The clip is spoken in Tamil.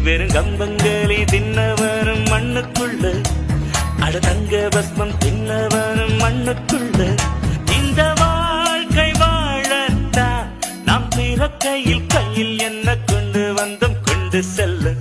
வெறும் கம்பங்களி தின்னவரும் மண்ணுக்குள்ள அட தங்க பஸ்மம் தின்னவரும் மண்ணுக்குள்ள இந்த வாழ்க்கை வாழத்தான் நாம் பிறக்கையில் கையில் என்ன கொண்டு வந்தோம் கொண்டு செல்ல